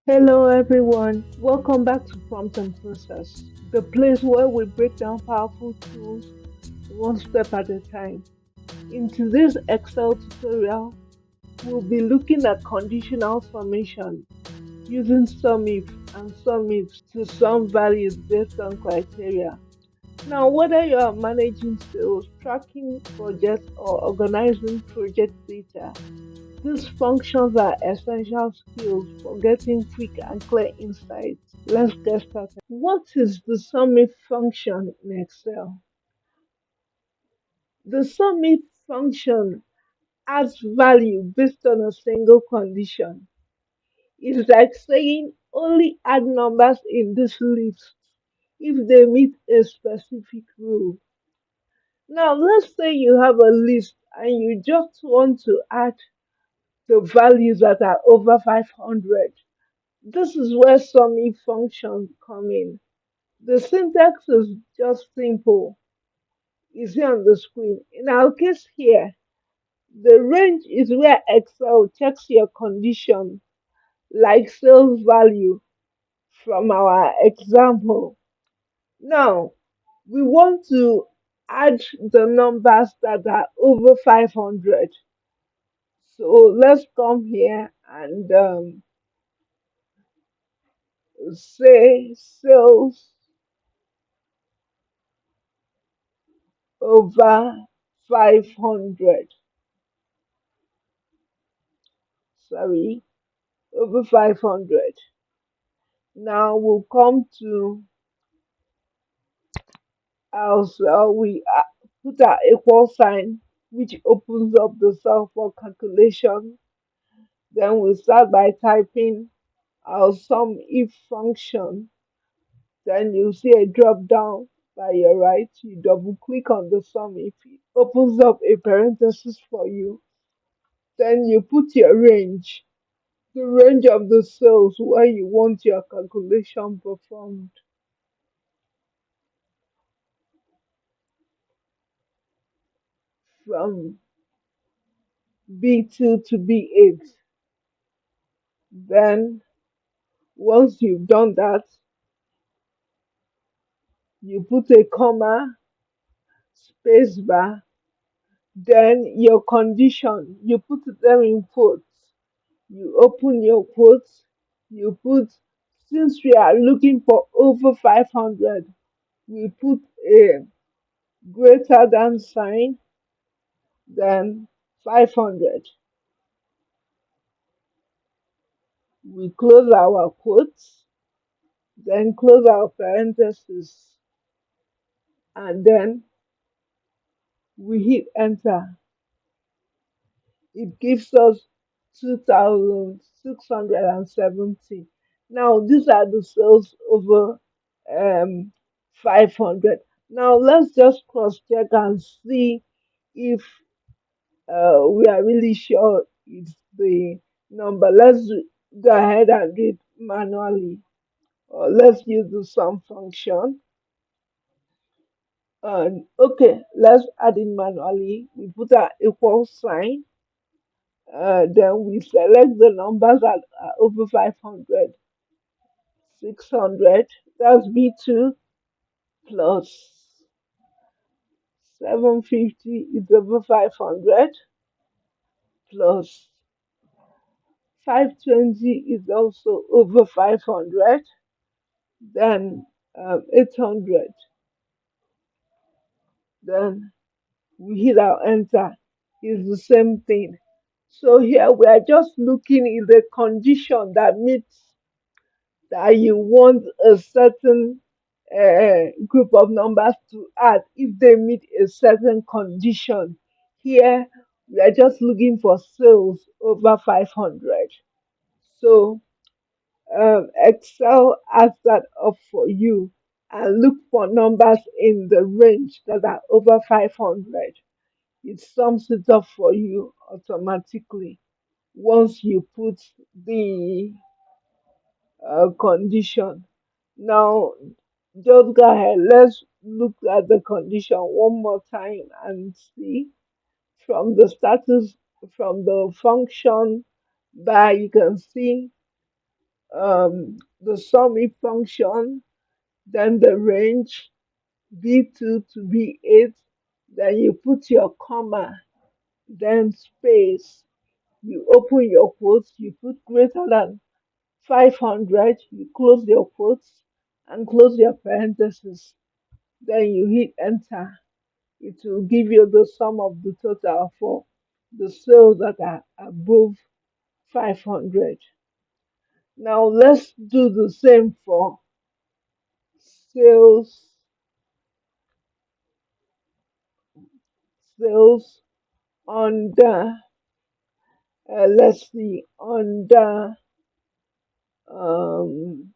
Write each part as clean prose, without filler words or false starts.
Hello everyone, welcome back to Prompt and Process, the place where we break down powerful tools one step at a time. In today's Excel tutorial, we'll be looking at conditional summation using SUMIF and SUMIFS to sum values based on criteria. Now, whether you are managing sales, tracking projects, or organizing project data, these functions are essential skills for getting quick and clear insights. Let's get started. What is the summit function in Excel? The summit function adds value based on a single condition. It's like saying only add numbers in this list if they meet a specific rule. Now, let's say you have a list and you just want to add the values that are over 500. This is where summing functions come in. The syntax is just simple. You see on the screen. In our case here, the range is where Excel checks your condition, like sales value from our example. Now, we want to add the numbers that are over 500. So let's come here and say sales over 500. Sorry, over 500. Now we'll come to our cell. We put our equal sign, which opens up the cell for calculation. Then we'll start by typing our sum if function. Then you'll see a drop down by your right. You double click on the sum if it opens up a parenthesis for you. Then you put your range, the range of the cells where you want your calculation performed, from B2 to B8. Then, once you've done that, you put a comma, space bar, then your condition, you put them in quotes. You open your quotes, you put, since we are looking for over 500, we put a greater than sign, then 500. We close our quotes, then close our parentheses, and then we hit enter. It gives us 2,670. Now, these are the cells over 500. Now, let's just cross check and see if we are really sure it's the number. Let's go ahead and do it manually. Or let's use the sum function. And okay, let's add it manually. We put our equal sign. Then we select the numbers that are over 500, 600, that's B2, plus 750 is over 500, plus 520 is also over 500, then 800, then we hit our enter, is the same thing. So here we are just looking in the condition that meets that you want a certain group of numbers to add if they meet a certain condition. Here, we are just looking for sales over 500. So, Excel adds that up for you and look for numbers in the range that are over 500. It sums it up for you automatically once you put the condition. Now, just go ahead. Let's look at the condition one more time and see from the status, from the function bar, you can see the SUMIF function, then the range B2 to B8, then you put your comma, then space, you open your quotes, you put greater than 500, you close your quotes and close your parentheses. Then you hit enter. It will give you the sum of the total for the sales that are above 500. Now let's do the same for sales, sales under, let's see, under, um,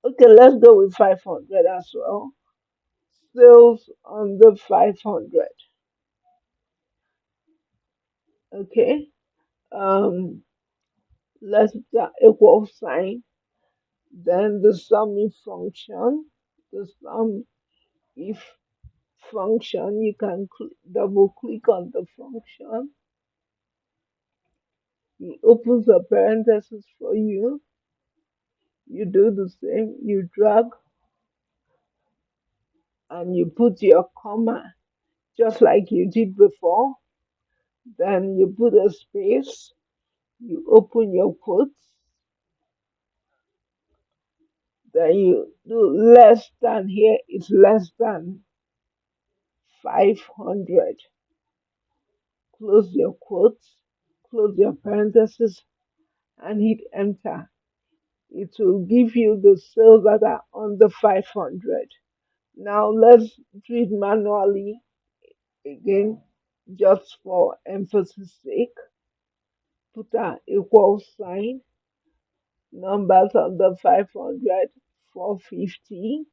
okay, let's go with 500 as well. Sales under 500. Okay. Um, let's the equal sign. Then the sum if function. The sum if function. You can double click on the function. It opens a parenthesis for you. You do the same. You drag and you put your comma just like you did before. Then you put a space. You open your quotes. Then you do less than here is less than 500. Close your quotes, close your parentheses, and hit enter. It will give you the sales that are under 500. Now let's do it manually again, just for emphasis sake. Put an equal sign, numbers under 500, 450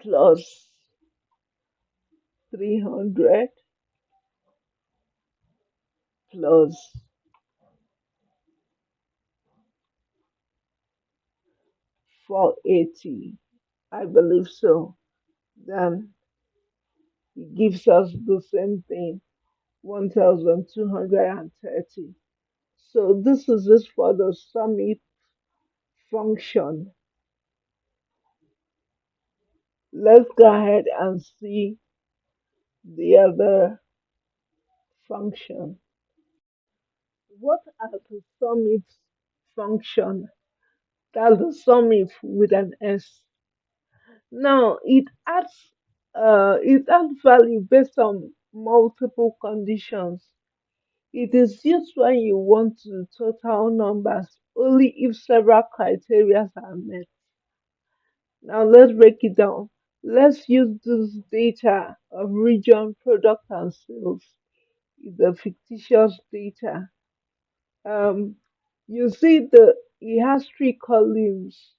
plus 300 plus 480. I believe so. Then it gives us the same thing, 1230. So this is it for the summit function. Let's go ahead and see the other function. What are the summit function? That's the summit with an S. Now it adds value based on multiple conditions. It is used when you want to total numbers only if several criteria are met. Now let's break it down. Let's use this data of region, product, and sales. It's a fictitious data. Um, you see it has three columns.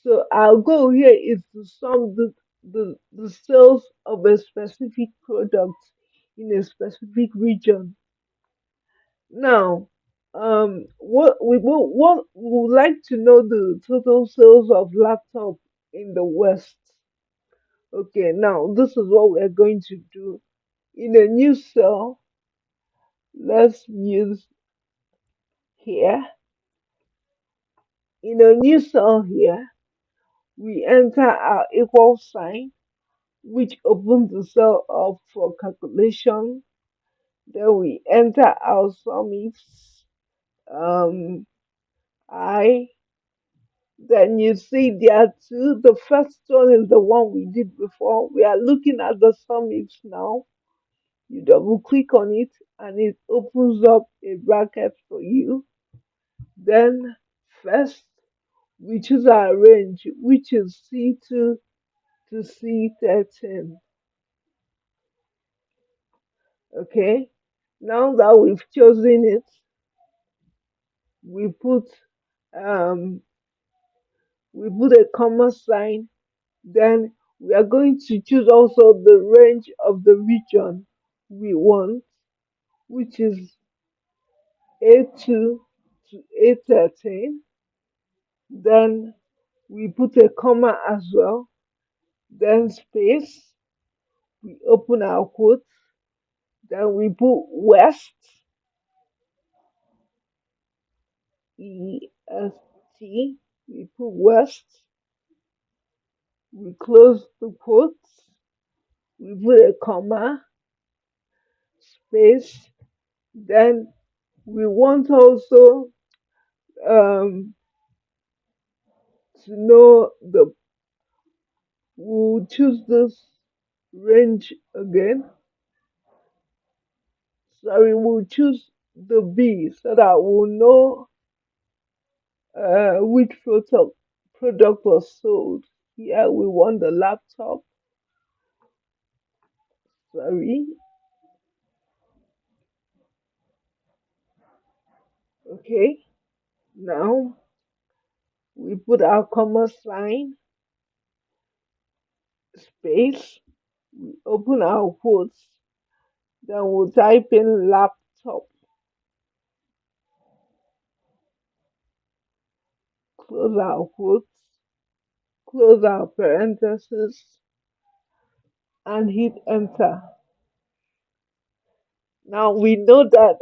So our goal here is to sum the sales of a specific product in a specific region. Now, what we would like to know the total sales of laptop in the West. Okay, now this is what we're going to do. In a new cell, let's use here. In a new cell here, we enter our equal sign, which opens the cell up for calculation. Then we enter our SUMIFs. I Then you see there are two. The first one is the one we did before. We are looking at the SUMIFs now. You double click on it and it opens up a bracket for you. Then first we choose our range, which is C2 to C13. Okay. Now that we've chosen it, we put um a comma sign. Then we are going to choose also the range of the region we want, which is A2 to A13. Then we put a comma as well, then space, we open our quotes, then we put west, ST, we put west, we close the quotes, we put a comma, space, then we want also um, to know we'll choose this range again. Sorry, we'll choose the B so that we'll know which product was sold. Here we want the laptop. Sorry. Okay. Now we put our comma sign, space, we open our quotes, then we'll type in laptop, close our quotes, close our parentheses, and hit enter. Now we know that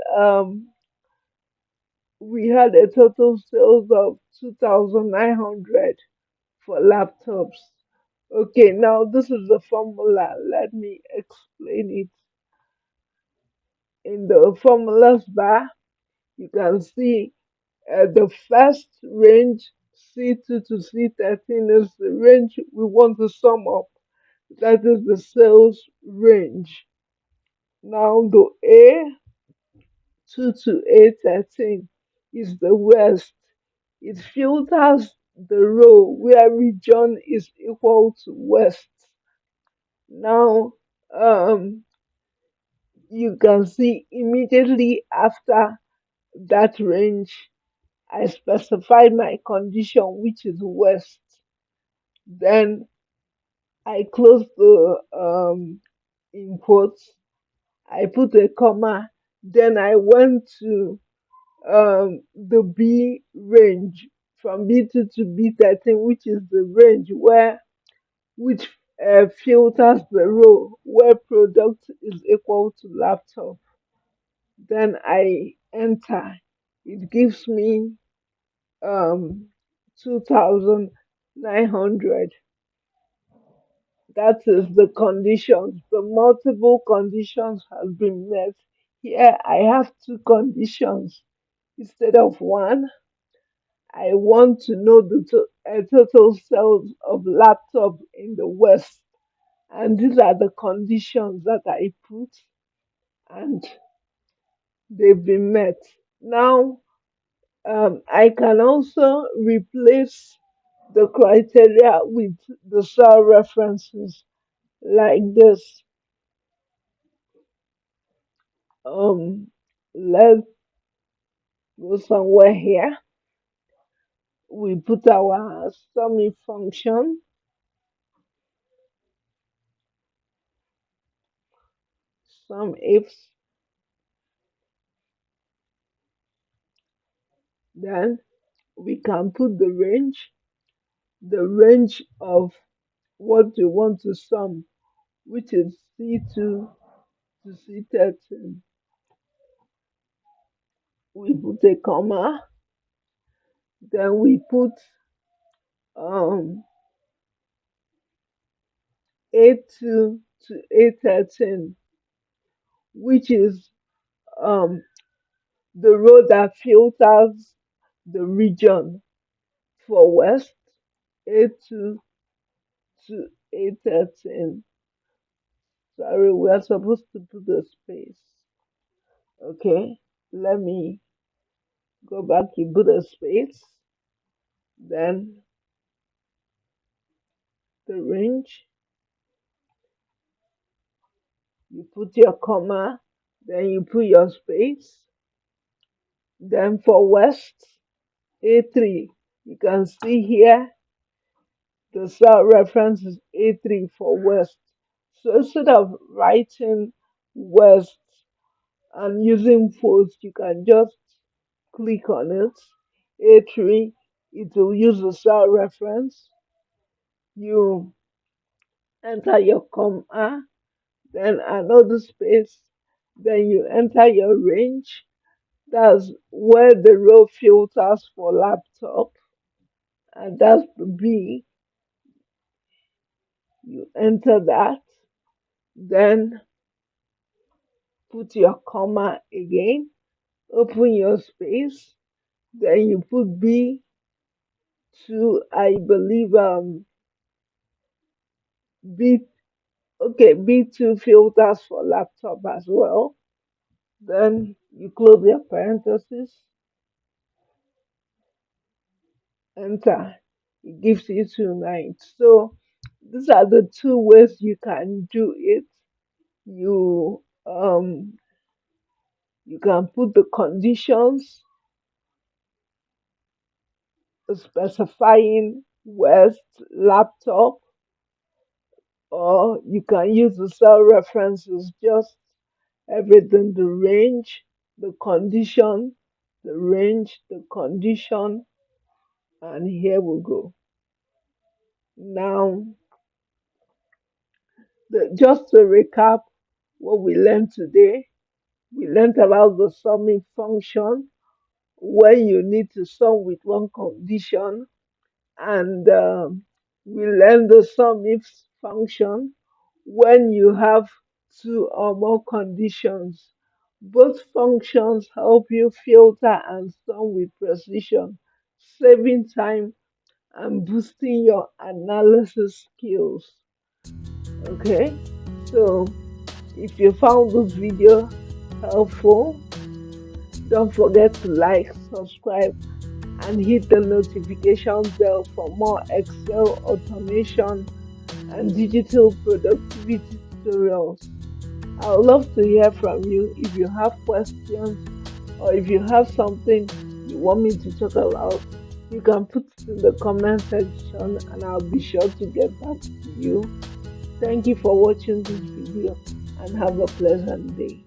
we had a total sales of 2,900 for laptops. Okay, now this is the formula. Let me explain it. In the formulas bar, you can see the first range, C2 to C13, is the range we want to sum up. That is the sales range. Now the A2 to A13 is the west. It filters the row where region is equal to west. Now, you can see immediately after that range, I specified my condition, which is west. Then I close the in quotes. I put a comma. Then I went to the B range from B2 to B13, which is the range which filters the row where product is equal to laptop. Then I enter. It gives me 2,900. That is the conditions. The multiple conditions have been met. Here I have two conditions instead of one. I want to know the total sales of laptop in the West. And these are the conditions that I put, and they've been met. Now, I can also replace the criteria with the cell references like this. Let's go somewhere here. We put our SUMIF function, SUMIFs, then we can put the range of what we want to sum, which is C2 to C13. We put a comma, then we put um, A2 to A13, which is um, the row that filters the region for West, A2 to A13. Sorry, we are supposed to put a space. Okay, let me go back. You put a space, then the range, you put your comma, then you put your space. Then for West, A3, you can see here the cell reference is A3 for West. So instead of writing West and using force, you can just click on it. A3, it will use the cell reference. You enter your comma, then another space, then you enter your range, That's where the row filters for laptop, and that's the B. You enter that, then put your comma again, open your space, then you put B to, I believe, B, okay, B2 filters for laptop as well. Then you close your parentheses, enter. It gives you 2 9. So these are the two ways you can do it. You you can put the conditions specifying West laptop, or you can use the cell references, just everything, the range, the condition, the range, the condition, and here we go. Now, just to recap what we learned today, we learned about the summing function when you need to sum with one condition, and we learned the SUMIFs function when you have two or more conditions. Both functions help you filter and sum with precision, saving time and boosting your analysis skills. Okay, so if you found this video helpful, don't forget to like, subscribe, and hit the notification bell for more Excel automation and digital productivity tutorials. I would love to hear from you. If you have questions or if you have something you want me to talk about, you can put it in the comment section and I'll be sure to get back to you. Thank you for watching this video and have a pleasant day.